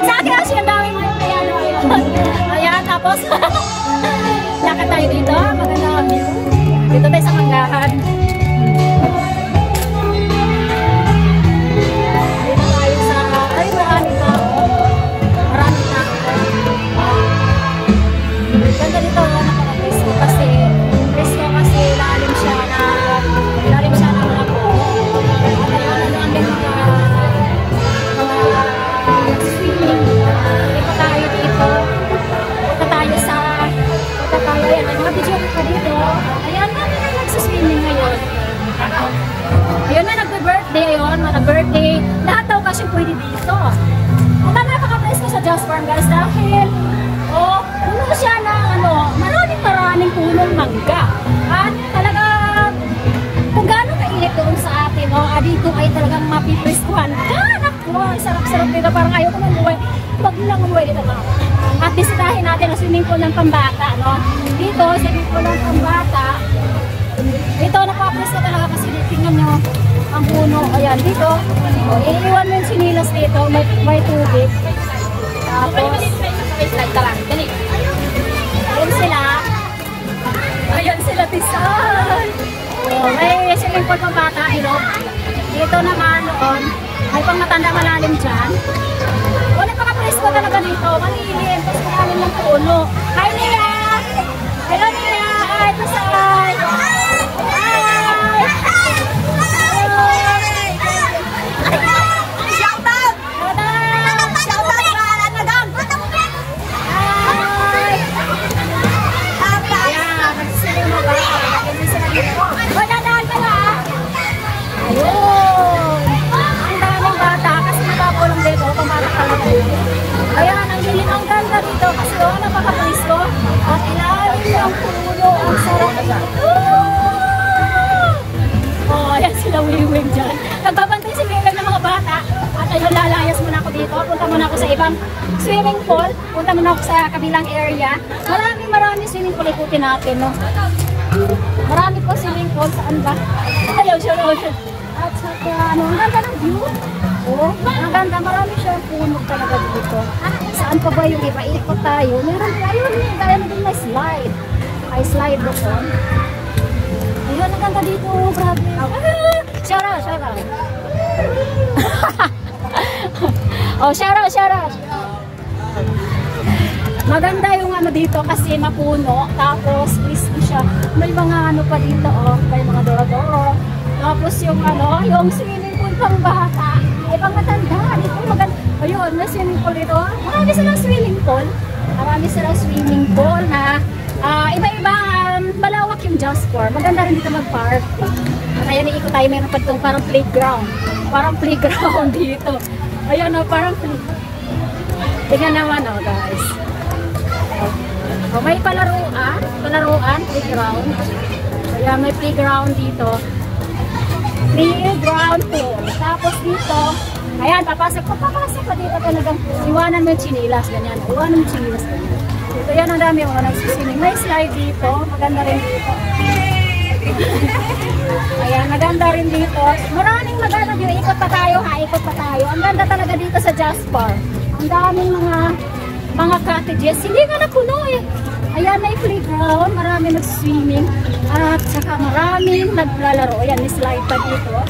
Sa akin kasi ang dami mo yung piano. Ayan, tapos lakad tayo dito. Maganda ang view. Dito tayo sa Manggahan. Dito tayo sa... Ay, maraming tao. Maraming tao. Ganda dito, napaka-presko kasi lalim siya na mga po. Ayun, din mga swimming. Dito tayo dito. Punta tayo, ayan, may mga video pa dito. Ayan, namin na nagsiswimming ngayon. Ayun na, nagbe-birthday, ayun, nag-birthday. Lahat daw kasi pwede dito. Punta napaka-presko sa Just Farm, guys, dahil puno siya ng maraming punong mangga. At talagang kung gaano kainit doon sa atin, dito ay talagang mapipreskuhan. Naku, ang sarap-sarap dito. Parang ayaw ko mamuhay. Huwag lang mamuhay dito. At bisitahin natin ang swimming pool ng pambata. Dito, swimming pool ng pambata. Dito, napapresko talaga kasi tingnan nyo ang puno. Ayan, dito. Iiwan mo yung sinilas dito. May tubig. Tapos, ayun sila, Tisan. May swimming pool pang bata, dito naman noon, may pang matanda malalim dyan. Napaka-presko talaga dito, malilim, tapos malalim ng puno. Hi, Nia! Hello, Nia! Hi, Tisan! Ayan, ang lilim, ang ganda dito kasi napaka-presko at ilalim ng puno, ang sarap. Ayan sila wiwing dyan. Nagbabantay si Wiwing ng mga bata at ayun, lalayas muna ako dito. Punta muna ako sa ibang swimming pool. Punta muna ako sa kabilang area. Marami swimming pool, ikutin natin, marami po swimming pool. Saan ba? Ayaw siya. At saka, ang ganda ng view. Ang ganda, marami siyang puno talaga dito. Saan pa ba yung iba? Ikot tayo. Meron tayo na din may slide. Ay, slide doon. Ayun, ang ganda dito. Grabe. Shara. Shara. Maganda yung dito kasi mapuno. Tapos, crispy siya. May mga pa dito, may mga doro-doro. Tapos yung yung swimming pool pang bata. Pang matanda, dito maganda. Ayun, may swimming pool dito. Marami silang swimming pool na iba-iba, malawak yung Just Farm. Maganda rin dito mag-park. At ayan, iikot tayo, mayroon pa itong parang playground. Parang playground dito. Ayun, parang playground. Tingnan naman, guys. May palaruan, playground. Ayan, may playground dito. Playground pool. Tapos dito, ayan, papasok pa dito talagang iwanan mo yung chinilas, ganyan. Dito yan, ang dami mga nagsisining. May slide dito, maganda rin dito. Ayan, maganda rin dito. Maraming maganda dito. Ikot pa tayo. Ang ganda talaga dito sa Just Farm. Ang daming mga cottages. Hindi nga napuno Ayan, may playground, marami nag-swimming at saka maraming naglalaro. Ayan, may slide pa dito.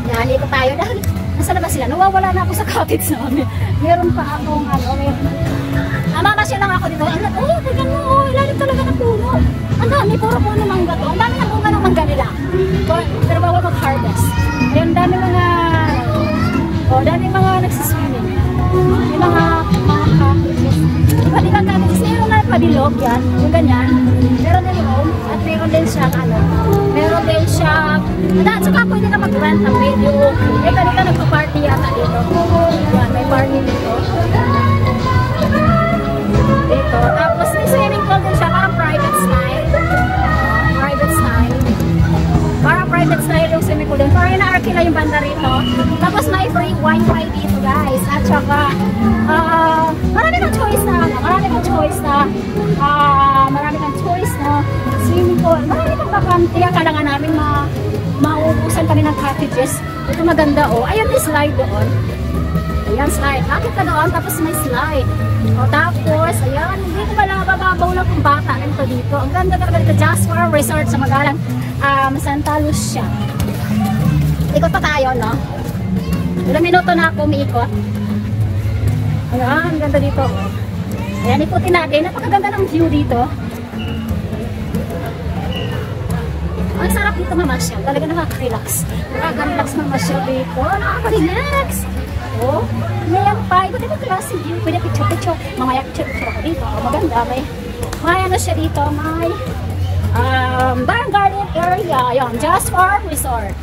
Yan, ito tayo. Dahil, nasaan na ba sila? Nawawala na ako sa cottage namin. Meron pa akong mamamasya lang ako dito. Tignan mo, ilalim talaga ng puno. Ang dami, puro puno mangga to. Ang dami ng bunga ng mangga nila. Pero bawal mag-harvest. Ayan, dami mga nagsiswimming. May mga cottages. Iba-ibang cottages. Meron na pabilog yan. Yung ganyan. Meron na yung at meron din siyang saka pwede ka mag-rent ng video. Kanina nagpa-party yata dito. Yan, may party dito. Tapos may swimming pool din siya. Parang private style. Parang private style yung swimming pool din. Parang ina-arkila yung banda rito. Tapos may free wifi dito, guys. At saka marami kang choice na swimming pool. Marami kang bakante. Akala nga namin mauubusan kami ng cottages. Ito maganda, Ayun, may slide doon. Ayan, slide. Akit ka doon, tapos may slide. O, tapos, ayan, hindi ko pala mabababaw lang kung bata ito dito. Ang ganda talaga dito, Jasper Resort sa Magalang, Santa Lucia. Ikot pa tayo, no? Ilang minuto na ako umiikot. Ayan, ang ganda dito. Ayan, ikutin natin. Napakaganda ng view dito. Ang sarap dito mamasyal. Talaga nakaka-relax. Nakaka-relax mamasyal dito. Nakaka-relax. Oh, may ang pa. Iba't ibang klaseng view. Pwede picture-picture. Mamaya picture-picture ako dito. Oh, maganda. May ano siya dito. May Barn Garden area. Ayan, Just Farm Resort.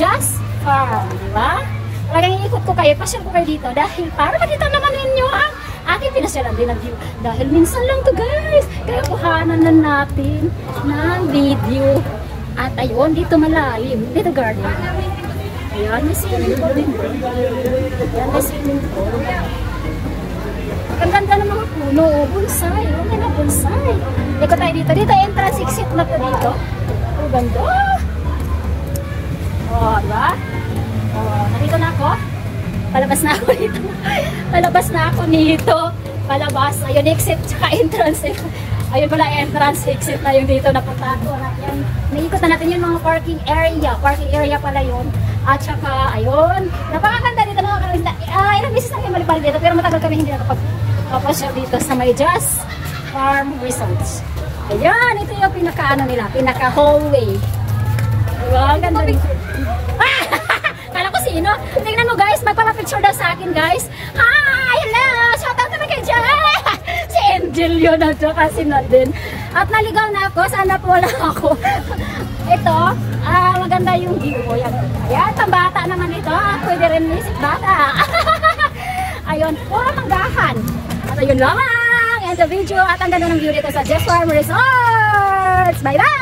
Just Farm. Diba? Talagang iikot ko kayo. Pasyal ko kayo dito. Dahil para makita naman ninyo ang aking pinasyalan din ang view. Dahil minsan lang to guys. Kaya kuhanan na natin ng video. At ayun, dito malalim. Dito garden. Ayan, may swimming pool din. Ayan, may swimming pool. Ang ganda ng mga puno. Bonsai. Ang ganda ng bonsai. Iko tayo dito. Dito, entrance exit na to dito. Ang ganda. O, diba? O, narito na ako. Palabas na ako dito. Palabas na ako nito. Palabas. Ayun, exit tsaka entrance. Ayun pala, entrance exit na yung dito napunta ko. Ayan. Naikot na natin yung mga parking area. Parking area pala yun. At saka, ayun. Napakaganda dito. Ilang beses na kayo malipalik dito. Pero matagal kami hindi nakapag-pasyal dito sa may Just Farm Resorts. Ayan, ito yung pinaka-ano nila. Pinaka-hallway. Diba? Ang ganda rin. Kala ko sino? Tingnan mo guys, magpapapicture daw sa akin guys. Hi! Hello! Shoutout naman kay Jay! Si Angel yun at saka si Nadine. At naligaw na ako, sana po wala ako. Ito, maganda yung view ko. Ayan, pambata naman ito. Pwede rin isip bata. Ayun, puro manggahan. At ayun lamang. End the video. At ang ganda ng view dito sa Just Farm Resorts. Bye-bye!